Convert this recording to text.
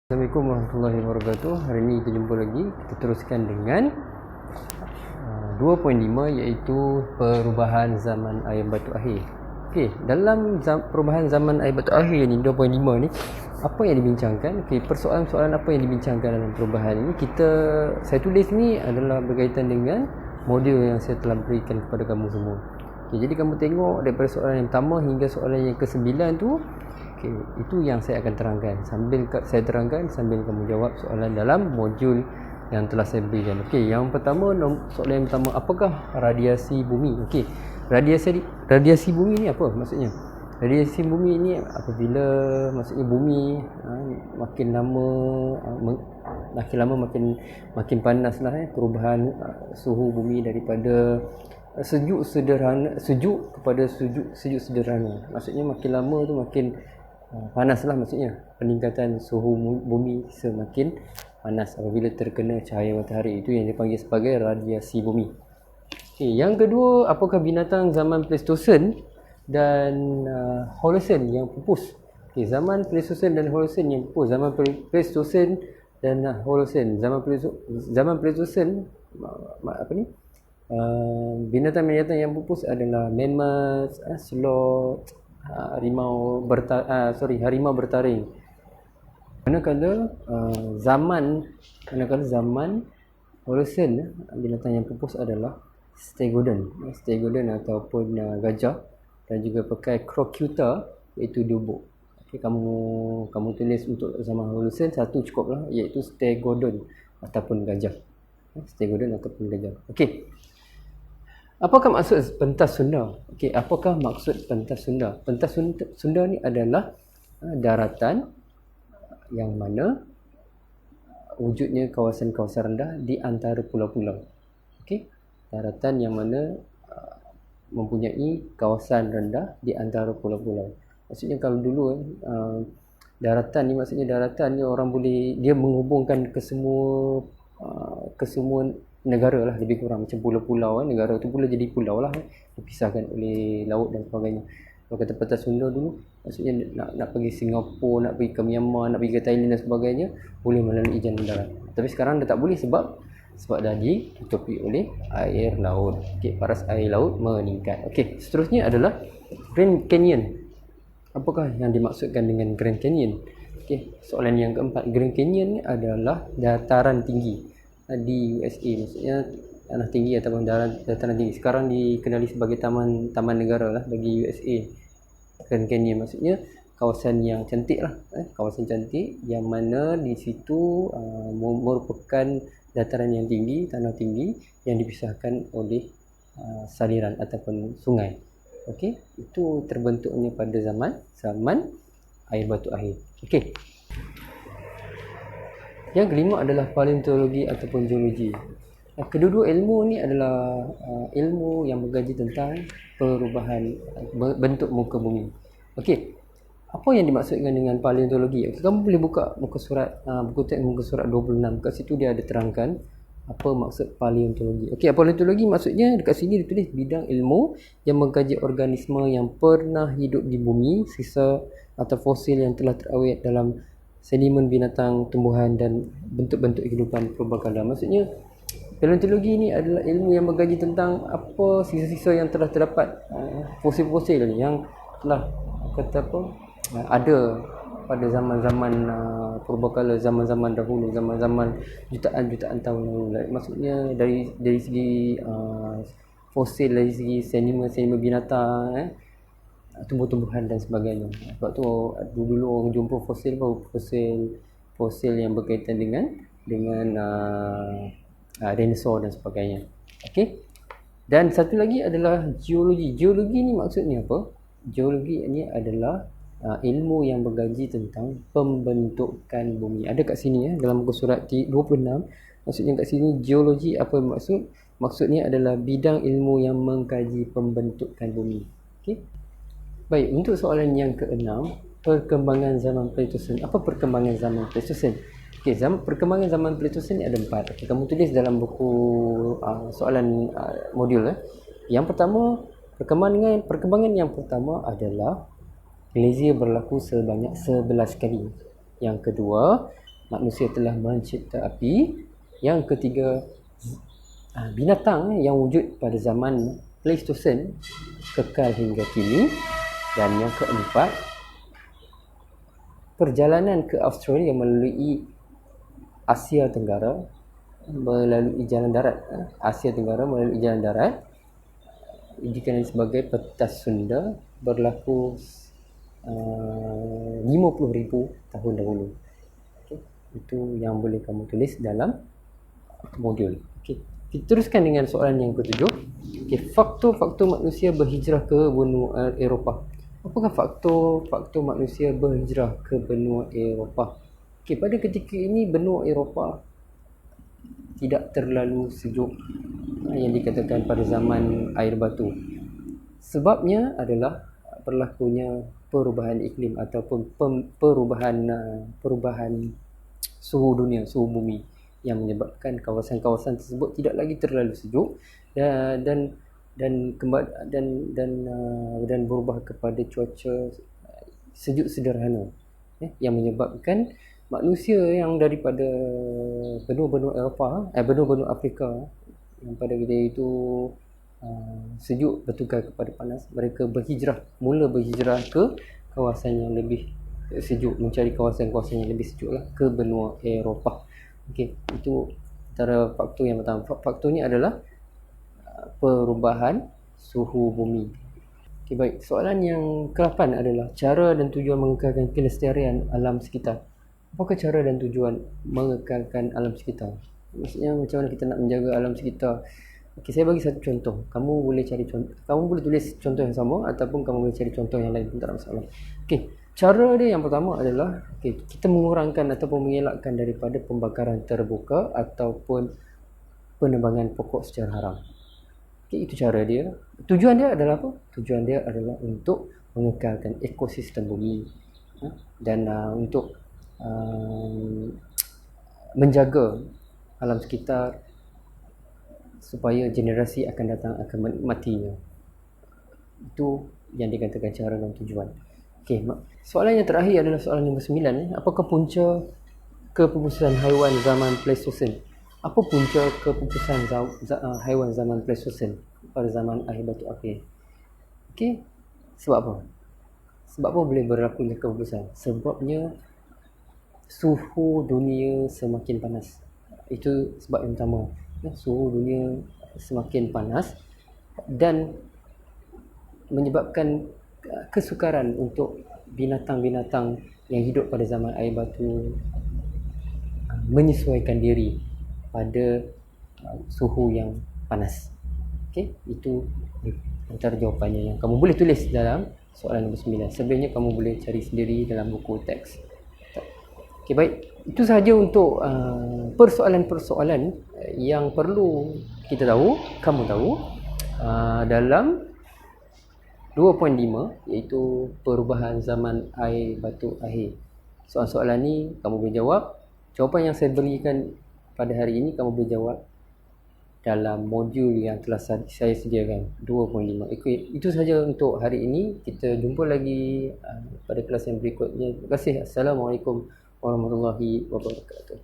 Assalamualaikum warahmatullahi wabarakatuh. Hari ini kita jumpa lagi. Kita teruskan dengan 2.5 iaitu perubahan zaman air batu akhir. Okey, dalam perubahan zaman air batu akhir ni 2.5 ni apa yang dibincangkan? Okey, persoalan-soalan apa yang dibincangkan dalam perubahan ini saya tulis ni adalah berkaitan dengan modul yang saya telah berikan kepada kamu semua. Okey, jadi kamu tengok daripada soalan yang pertama hingga soalan yang ke-9 tu. Okay, itu yang saya akan terangkan. Sambil saya terangkan, sambil kamu jawab soalan dalam modul yang telah saya berikan. Okey, yang pertama, soalan yang pertama, apakah radiasi bumi? Okey, radiasi bumi ni apa maksudnya? Radiasi bumi ni apabila maksudnya bumi makin lama makin panas lah, perubahan suhu bumi daripada sejuk kepada sejuk sederhana. Maksudnya makin lama tu makin panaslah, maksudnya peningkatan suhu bumi semakin panas apabila terkena cahaya matahari. Itu yang dipanggil sebagai radiasi bumi. Okay, yang kedua, apakah binatang zaman Pleistosen dan Holocene yang pupus? Okay, zaman Pleistosen dan Holocene yang pupus. Zaman Pleistosen dan Holocene. Zaman Pleistosen binatang-binatang yang pupus adalah mammoth, sloth, harimau bertaring. Manakala zaman Holocene, binatang yang pupus adalah stegodon ataupun gajah, dan juga pakai crocuta iaitu dubuk. Okay, kamu tulis untuk zaman Holocene satu cukuplah, iaitu stegodon ataupun gajah. Stegodon ataupun gajah. Okey. Apakah maksud pentas Sunda? Okey, apakah maksud pentas Sunda? Pentas Sunda ni adalah daratan yang mana wujudnya kawasan-kawasan rendah di antara pulau-pulau. Okey, daratan yang mana mempunyai kawasan rendah di antara pulau-pulau. Maksudnya kalau dulu daratan ni orang boleh, dia menghubungkan ke semua negara lah, lebih kurang macam pulau-pulau negara tu pula jadi pulau lah, dipisahkan oleh laut dan sebagainya. Kalau kata pentas Sunda dulu, maksudnya nak pergi Singapura, nak pergi ke Myanmar, nak pergi ke Thailand dan sebagainya, boleh melalui jalan darat. Tapi sekarang dah tak boleh sebab dah ditutupi oleh air laut. Okey, paras air laut meningkat. Okey, seterusnya adalah Grand Canyon. Apakah yang dimaksudkan dengan Grand Canyon? Okey, soalan yang keempat, Grand Canyon ni adalah dataran tinggi di USA, maksudnya tanah tinggi ataupun dataran tinggi. Sekarang dikenali sebagai taman negara lah bagi USA. Grand Canyon maksudnya kawasan yang cantik lah, kawasan cantik yang mana di situ merupakan dataran yang tinggi, tanah tinggi yang dipisahkan oleh saliran ataupun sungai. Okey, itu terbentuknya pada zaman air batu akhir. Okey. Yang kelima adalah paleontologi ataupun geologi. Kedua-dua ilmu ni adalah ilmu yang mengkaji tentang perubahan bentuk muka bumi. Okey, apa yang dimaksudkan dengan paleontologi? Okay, kamu boleh buka muka surat buku teks muka surat 26. Kat situ dia ada terangkan apa maksud paleontologi. Okey, paleontologi maksudnya dekat sini ditulis bidang ilmu yang mengkaji organisme yang pernah hidup di bumi, sisa atau fosil yang telah terawet dalam sedimen binatang, tumbuhan dan bentuk-bentuk kehidupan purbakala. Maksudnya paleontologi ni adalah ilmu yang mengkaji tentang apa sisa-sisa yang telah terdapat, fosil-fosil yang telah ada pada zaman-zaman purbakala, zaman-zaman dahulu, zaman-zaman jutaan-jutaan tahun lalu. Maksudnya dari segi fosil, dari segi sedimen binatang, tumbuh-tumbuhan dan sebagainya. Sebab tu dulu orang jumpa fosil yang berkaitan dengan dinosaur dan sebagainya. Okey. Dan satu lagi adalah geologi. Geologi ni maksudnya apa? Geologi ni adalah ilmu yang mengkaji tentang pembentukan bumi. Ada kat sini dalam muka surat 26. Maksudnya kat sini geologi apa maksud? Maksudnya adalah bidang ilmu yang mengkaji pembentukan bumi. Okey. Baik, untuk soalan yang keenam, perkembangan zaman Pleistosen. Apa perkembangan zaman Pleistosen? Okey, perkembangan zaman Pleistosen ni ada 4. Okay, kamu tulis dalam buku soalan modul. Yang pertama, perkembangan yang pertama adalah glacier berlaku sebanyak 11 kali. Yang kedua, manusia telah mencipta api. Yang ketiga, binatang yang wujud pada zaman Pleistosen kekal hingga kini. Dan yang keempat, perjalanan ke Australia melalui Asia Tenggara melalui jalan darat. Asia Tenggara melalui jalan darat dikenali sebagai petas Sunda, berlaku 50,000 tahun dahulu. Okay. Itu yang boleh kamu tulis dalam modul. Okay. Kita teruskan dengan soalan yang ketujuh. Okay. Faktor-faktor manusia berhijrah ke benua Eropah. Apakah faktor manusia berhijrah ke benua Eropah? Okay. Pada ketika ini benua Eropah tidak terlalu sejuk yang dikatakan pada zaman air batu. Sebabnya adalah berlakunya perubahan iklim ataupun perubahan suhu dunia, suhu bumi, yang menyebabkan kawasan-kawasan tersebut tidak lagi terlalu sejuk dan berubah kepada cuaca sejuk sederhana, yang menyebabkan manusia yang daripada benua-benua Eropah, benua-benua Afrika yang pada ketika itu sejuk bertukar kepada panas, mereka mula berhijrah ke kawasan yang lebih sejuk, mencari kawasan-kawasan yang lebih sejuk lah, ke benua Eropah. Okey, itu antara faktor yang pertama. Faktornya adalah perubahan suhu bumi. Okey, baik. Soalan yang ke-8 adalah cara dan tujuan mengekalkan kelestarian alam sekitar. Apakah cara dan tujuan mengekalkan alam sekitar? Maksudnya macam mana kita nak menjaga alam sekitar? Okey, saya bagi satu contoh. Kamu boleh cari contoh. Kamu boleh tulis contoh yang sama ataupun kamu boleh cari contoh yang lain pun tak ada masalah. Okey, cara dia yang pertama adalah kita mengurangkan ataupun mengelakkan daripada pembakaran terbuka ataupun penebangan pokok secara haram. Okey, itu cara dia. Tujuan dia adalah apa? Tujuan dia adalah untuk mengekalkan ekosistem bumi, dan untuk menjaga alam sekitar supaya generasi akan datang akan menikmatinya. Itu yang dikatakan cara dan tujuan. Okey, soalan yang terakhir adalah soalan nombor 9. Apakah punca kepupusan haiwan zaman Pleistosen? Apa punca kepupusan haiwan zaman Pleistosen pada zaman akhir batu akik? Okey, sebab apa? Sebab apa boleh berlakunya kepupusan? Sebabnya suhu dunia semakin panas. Itu sebab yang pertama. Suhu dunia semakin panas dan menyebabkan kesukaran untuk binatang-binatang yang hidup pada zaman air batu menyesuaikan diri pada suhu yang panas. Okey, itu antara jawapannya yang kamu boleh tulis dalam soalan nombor 9. Sebenarnya kamu boleh cari sendiri dalam buku teks. Okey, baik. Itu sahaja untuk persoalan-persoalan yang perlu kita tahu, kamu tahu, dalam 2.5, iaitu perubahan zaman air batu akhir. Soalan-soalan ni kamu boleh jawab. Jawapan yang saya berikan pada hari ini kamu boleh jawab dalam modul yang telah saya sediakan, 2.5. Okey, itu sahaja untuk hari ini. Kita jumpa lagi pada kelas yang berikutnya. Terima kasih. Assalamualaikum warahmatullahi wabarakatuh.